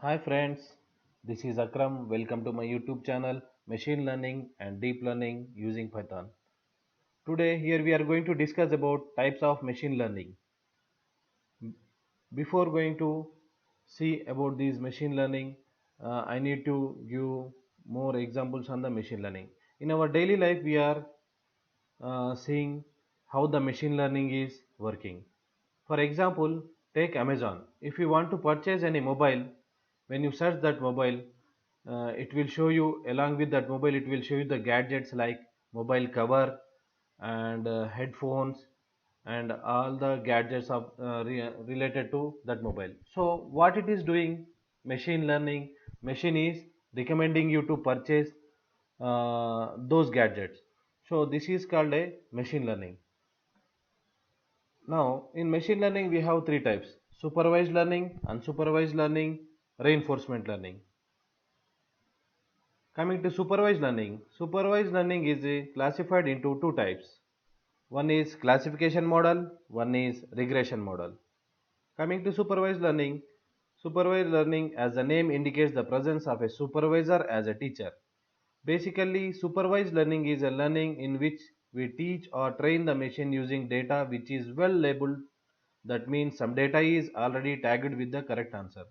Hi friends, this is Akram. Welcome to my YouTube channel Machine Learning and Deep Learning using Python. Today here we are going to discuss about types of machine learning. Before going to see about these machine learning, I need to give more examples on the machine learning. In our daily life we are seeing how the machine learning is working. For example, take Amazon. If you want to purchase any mobile, when you search that mobile, it will show you, along with that mobile, it will show you the gadgets like mobile cover and headphones and all the gadgets of related to that mobile. So what it is doing, machine learning, machine is recommending you to purchase those gadgets. So this is called a machine learning. Now, in machine learning, we have three types: supervised learning, unsupervised learning, reinforcement learning. Coming to supervised learning is classified into two types. One is classification model, one is regression model. Coming to supervised learning, as the name indicates, the presence of a supervisor as a teacher. Basically, supervised learning is a learning in which we teach or train the machine using data which is well labeled. That means some data is already tagged with the correct answer.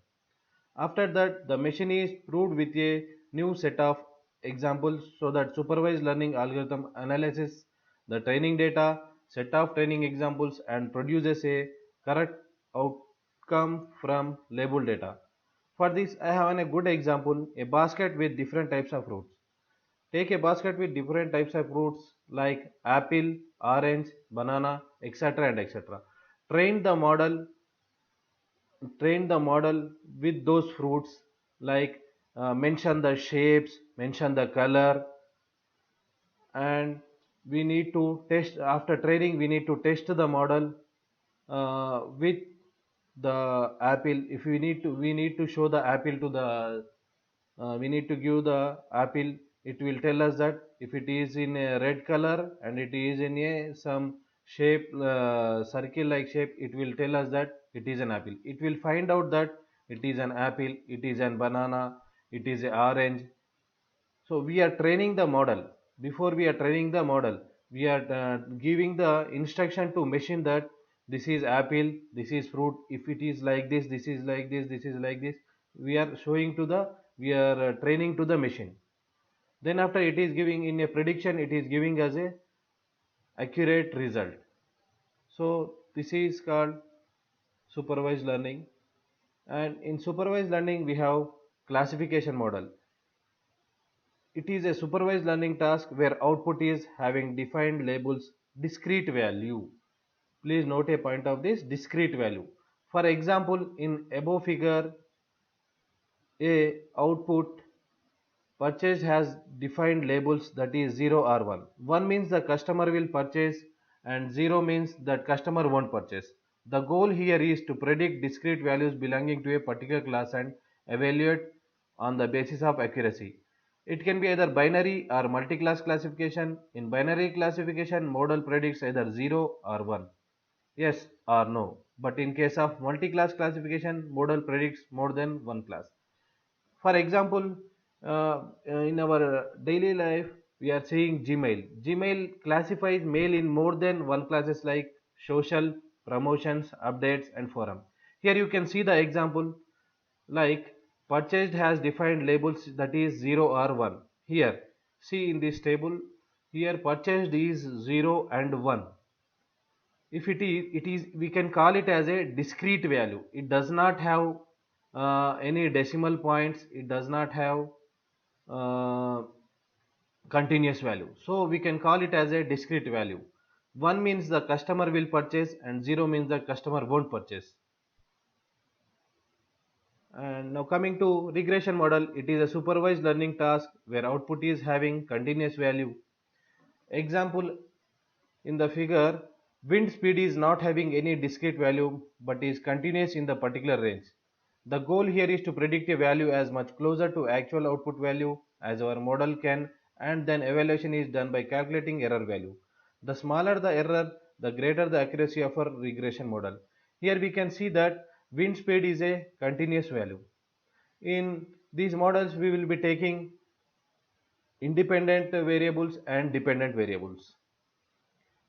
After that, the machine is proved with a new set of examples so that supervised learning algorithm analyzes the training data, set of training examples and produces a correct outcome from labeled data. For this, I have a good example, a basket with different types of fruits. Take a basket with different types of fruits like apple, orange, banana, etc. and etc. Train the model train the model with those fruits like mention the shapes, mention the color, and we need to test. After training, we need to test the model with the apple. If we need to show the apple to the we need to give the apple. It will tell us that if it is in a red color and it is in a some shape, circle like shape, it will tell us that it is an apple. It will find out that it is an apple, it is an banana, it is a orange. So we are training the model. Before we are training the model, we are giving the instruction to machine that this is apple, this is fruit. If it is like this is like this is like this. We are showing to the we are training to the machine. Then after it is giving in a prediction, it is giving us a accurate result. So this is called supervised learning. And in supervised learning we have classification model. It is a supervised learning task where output is having defined labels discrete value. Please note a point of this discrete value. For example, in above figure, a output purchase has defined labels that is 0 or 1. 1 means the customer will purchase and 0 means that customer won't purchase. The goal here is to predict discrete values belonging to a particular class and evaluate on the basis of accuracy. It can be either binary or multi-class classification. In binary classification, model predicts either 0 or 1, yes or no. But in case of multi-class classification, model predicts more than one class. For example, in our daily life, we are seeing Gmail. Gmail classifies mail in more than one classes like social, promotions, updates, and forum. Here you can see the example like purchased has defined labels that is 0 or 1. Here, see in this table, here purchased is 0 and 1. If it is we can call it as a discrete value. It does not have any decimal points. It does not have uh, continuous value, so we can call it as a discrete value. 1 means the customer will purchase and 0 means the customer won't purchase. And now coming to regression model, it is a supervised learning task where output is having continuous value. Example, in the figure, wind speed is not having any discrete value but is continuous in the particular range. The goal here is to predict a value as much closer to actual output value as our model can, and then evaluation is done by calculating error value. The smaller the error, the greater the accuracy of our regression model. Here we can see that wind speed is a continuous value. In these models we will be taking independent variables and dependent variables.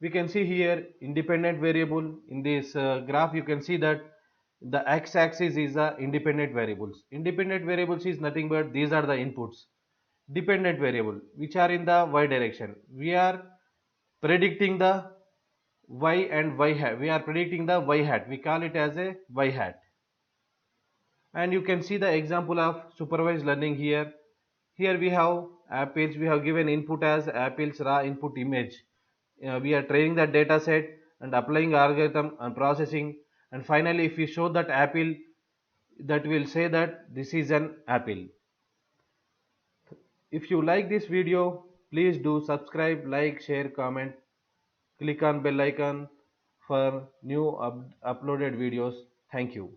We can see here independent variable. In this graph you can see that the x-axis is the independent variables. Independent variables is nothing but these are the inputs. Dependent variable which are in the y direction, we are predicting the y and y hat, we are predicting the y hat, we call it as a y hat. And you can see the example of supervised learning here. Here we have apples, we have given input as apples raw input image. We are training that data set and applying algorithm and processing, and finally if we show that apple, that will say that this is an apple. If you like this video, please do subscribe, like, share, comment, click on bell icon for new uploaded videos. Thank you.